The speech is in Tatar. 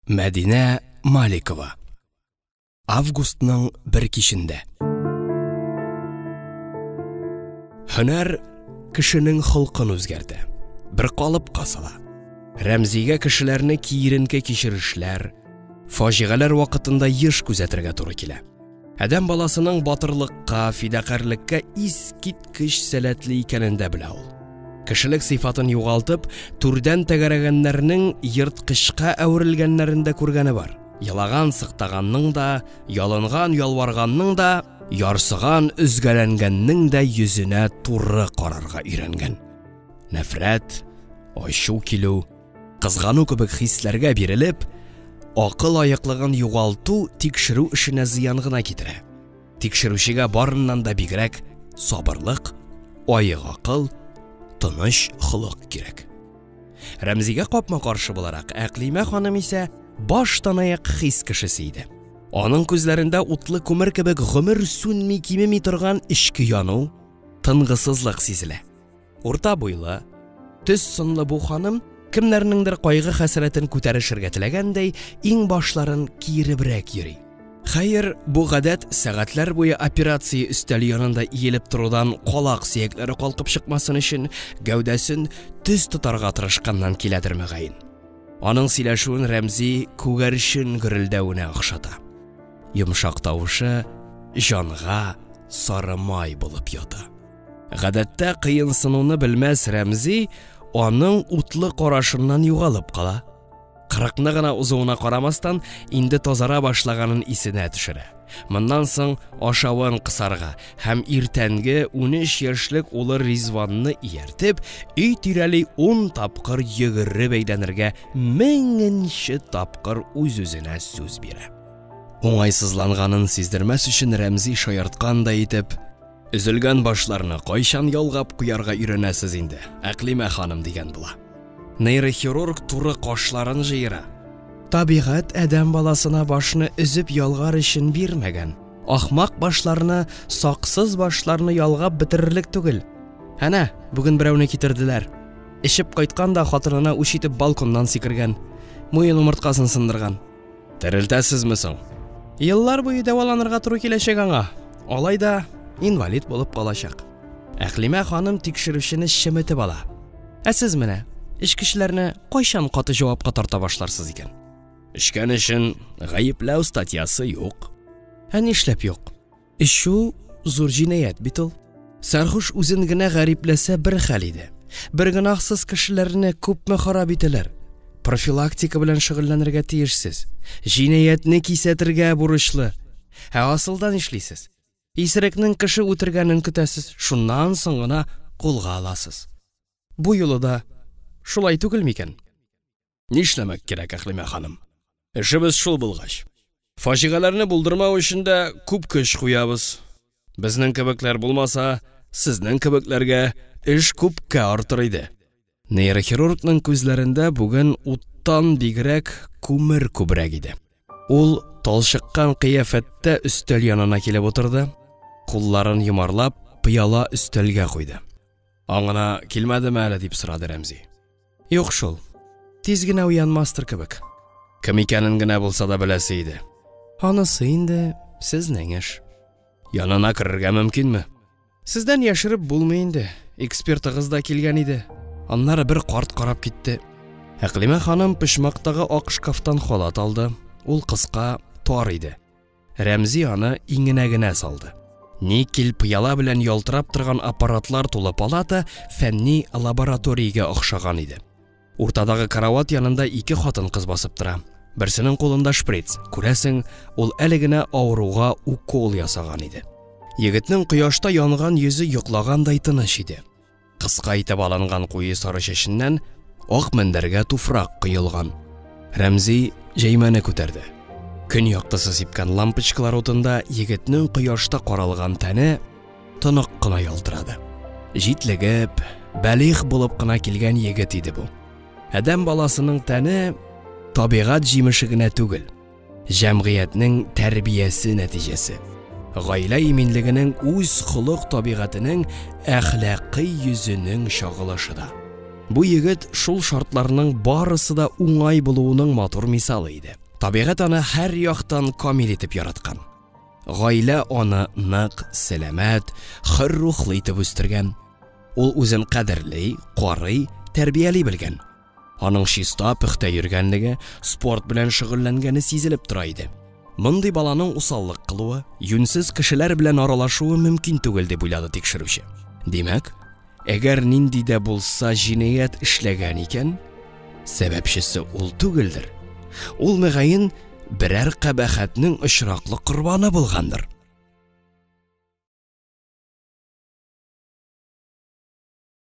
Мәдинә Маликова. Августның бір кешендә. Һөнәр кешенең холкын үзгәртә. Бір калып касала. Рәмзигә кешеләрне киеренке кичерешләр, фаҗигаләр вакытында еш күзәтергә туры килә. Адәм баласының батырлыкка, фидакарьлеккә искиткеч сәләтле икәнен дә белә ул. Кешелек сыйфатын югалтып, түрдән тәгәрәгәннәрнең йырткычка әверелгәннәрендә күргәне бар. Ялаган сыктаганның да, ялынган ялварганның да, ярсыган үзгәләнгәннең дә йөзенә туры карарга өйрәнгән. Нәфрәт, ачу килү, кызгану кебек хисләргә бирелеп, акыл аяклыгын югалту тикшерү эшенә зыян гына китерә. Тикшерүчегә барыннан да бигрәк сабырлык, аек акыл, тыныч холык кирәк. Рәмзигә капма каршы буларак, Әклимә ханым исә баштанаяк хис кешесе иде. Аның күзләрендә утлы күмер кебек гомер сүнми кимеми торган ички яну, тынгысызлык сизелә. Урта буйлы, төс сынлы бу ханым кемнәрнеңдер кайгы хәсрәтен күтәрешергә теләгәндәй, иң башларын киеребрәк йөри. Хәер, бу гадәт сәгатьләр буе операция өстәл янында иелеп торудан калак сөякләре калкып чыкмасын өчен гәүдәсен төз тотарга тырышканнан киләдер мөгаен. Аның сөйләшүен Рәмзи күгәрчен гөрелдәвенә охшата. Йомшак тавышы җанга сары май булып ята. Гадәттә кыенсынуны белмәс Рәмзи аның утлы карашыннан югалып кала. Кырыкны гына узуына карамастан, инде тазара башлаганын исенә төшерә. Моннан соң ашавын кысарга һәм иртәнге 13 яшьлек улы Ризванны ияртеп, өй тирәли 10 тапкыр йөгереп әйләнергә 1000нче тапкыр үз-үзенә сүз бирә. Уңайсызланганын сиздермәс өчен Рәмзи шаярткан да итеп, üzülгән башларны кайчан ялгап куярга өйрәнәсез инде, Әклимә ханым дигән була. Нейрохирург туры кашларын җыера. Табигать адәм баласына башны үзеп ялгар өчен бирмәгән. Ахмак башларны, саксыз башларны ялгап бетерерлек түгел. Әнә, бүген берәүне китерделәр. Ишеп кайтканда хатынына үч итеп балконнан сикергән, муен умырткасын сындырган. Терелтәсезме соң? Еллар буе дәваланырга туры киләчәк аңа. Алай да инвалид булып калачак. Әклимә ханым тикшерүчене шеметеп ала. Ә сез менә эш кешеләрне кайчан каты җавапка тарта башларсыз икән? Эшкән өчен гаепләү статьясы юк. Ә нишләп юк? Эшу зур җинаять бит ул. Сәрхуш үзен генә гарипләсә бер хәл иде. Бер гөнаһсыз кешеләрне күпме харап ителер? Профилактика белән шөгыльләнергә тиешсез. Җинаятьне кисәтергә бурычлы. Ә асылдан эшлисез. Исерекнең кеше үтергәнен көтәсез, шуннан соң гына кулга аласыз. Бу юлы да шулай түгел микән? Нишләмәк кирәк, Әклимә ханым? Эшебез шул булгач. Фаҗигаләрне булдырмау өчен дә күп көч куябыз. Безнең кебекләр булмаса, сезнең кебекләргә эш күпкә артыр иде. Нейрохирургның күзләрендә бүген уттан бигрәк күмер күбрәк иде. Ул талчыккан кыяфәттә өстәл янына килеп утырды, кулларын йомарлап, пыяла өстәлгә куйды. Аңына килмәдеме әле дип сорады Рәмзи. Юк шул. Тиз генә уянмастыр кебек. Кем икәнен генә булса да беләсе иде. Анысы инде сезнең эш. Янына керергә мөмкинме? Сездән яшереп булмый инде. Экспертыгыз да килгән иде. Аннары бер карт карап китте. Әклимә ханым пишмактагы ак шкафтан халат алды. Ул кыска, тар иде. Рәмзи аны иңенә генә салды. Никель пыяла белән ялтырап торган аппаратлар тулы палата фәнни лабораториягә охшаган иде. Уртадагы карават янында ике хатын кыз басып тора. Берсенең кулында шприц. Күрәсең, ул әле генә авыруга укол ясаган иде. Егетнең кояшта янган йөзе йоклагандай тыныч иде. Кыска итеп алынган куе сары чәченнән ак мендәргә туфрак кыйылган. Рәмзи җәймәне күтәрде. Көн яктысы сипкән лампочкалар утында егетнең кояшта каралган тәне тынык кына ялтырады. Җитлегеп, бәлих булып кына килгән егет иде бу. Адәм баласының тәне табигать җимеше генә түгел, җәмгыятьнең тәрбиясе нәтиҗәсе. Гаилә иминлегенең үз холык табигатының әхлакый йөзенең чагылышыда. Бу егет шул шартларның барысы да уңай булуының матур мисалы иде. Табигать аны һәр яктан камил итеп яраткан. Гаилә аны нык, сәламәт, хөр рухлы итеп үстергән. Ул үзен кадерле, карый, тәрбияли белгән. Аның чиста пөхтә йөргәнлеге, спорт белән шөгыльләнгәне сизелеп тора иде. Мондый баланың усаллык кылуы, юньсез кешеләр белән аралашуы мөмкин түгел дип уйлады тикшерүче. Димәк, әгәр нинди дә булса җинаять эшләгән икән, сәбәпчесе ул түгелдер. Ул мөгаен берәр кабахәтнең очраклы корбаны булгандыр.